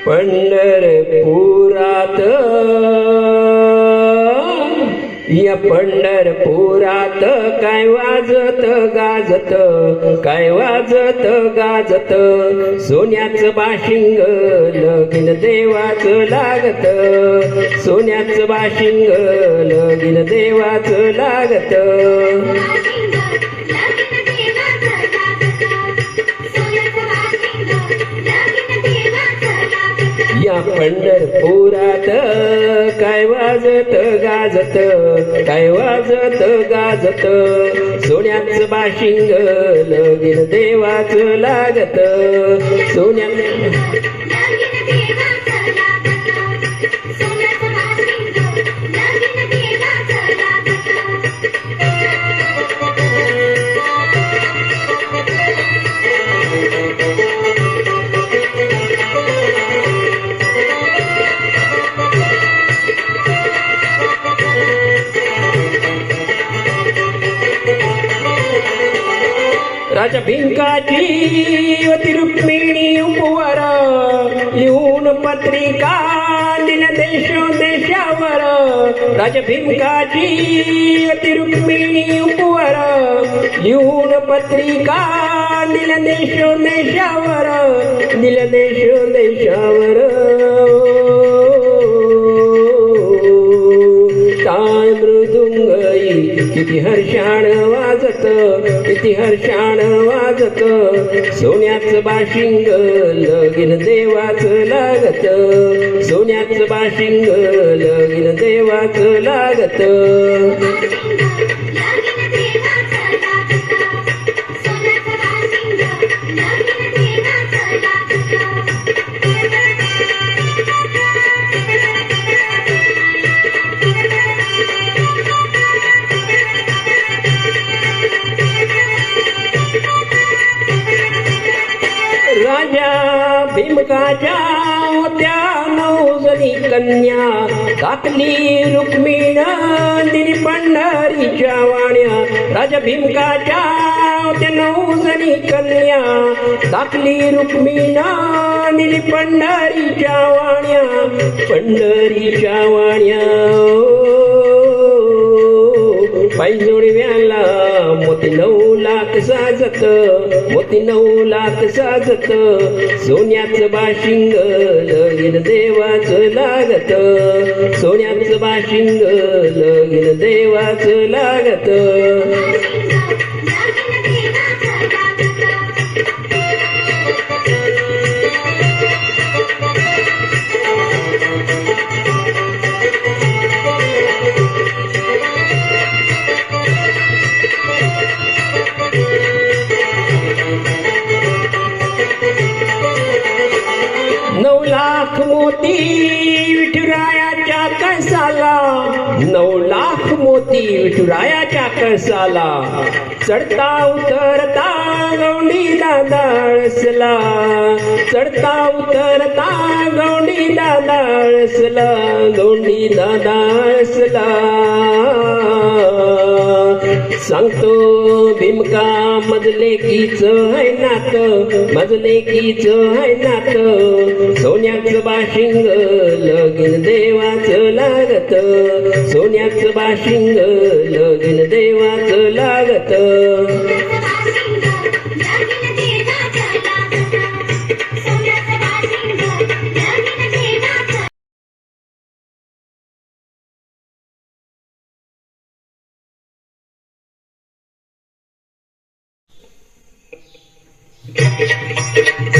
पंढरपुरात या पंढरपुरात काय वाजत गाजत, काय वाजत गाजत, सोन्याचं बाशिंग लगीन देवाचं लागत, सोन्याचं बाशिंग लगीन देवाचं लागत. या पंढरपुरात काय वाजत गाजत, काय वाजत गाजत, सोन्याचं बाशिंग लगीन देवाचं लागत, सोन्याचं राजा भिंकाची होती रुक्मिणी उपवर, लिहून पत्रिका दिल्या देशोदेशावर. राजा भिंकाची होती रुक्मिणी उपवर, लिहून पत्रिका दिल्या देशोदेशावर, दिल्या देशोदेशावर. टाळ मृदुंगई किती हर्षाण वाजत, किती हर्षाण वाजत, सोन्याचं बाशिंग लगीन देवाचं लागत, सोन्याचं बाशिंग लगीन देवाचं लागत. राजा भीमकाच्या त्या 9 जणी कन्या, टाकली रुक्मिण दिली पंढरीच्या वाण्या. राजा भीमकाच्या त्या 9 जणी कन्या, टाकली रुक्मिण दिली पंढरीच्या वाण्या, पंढरीच्या वाण्या. पायजोडव्याला मोती 9 लाख साजत, मोती 9 लाख साजत, सोन्याचं बाशिंग लगीन देवाचं लागत, सोन्याचं बाशिंग लगीन देवाचं लागत. मोती विठुरायाच्या कळसाला, 9 लाख मोती विठुरायाच्या कळसाला. चढता उतरता गौंडी दादाळसला, चढता उतरता गौंडी दादाळसला, गौंडी दादाळसला. सांगतो भीमका मजले कीच है नात, मजले कीच है नात, सोन्याचं बाशिंग लगीन देवाचं लागत, सोन्याचं बाशिंग लगीन देवाचं लागत. Thank you.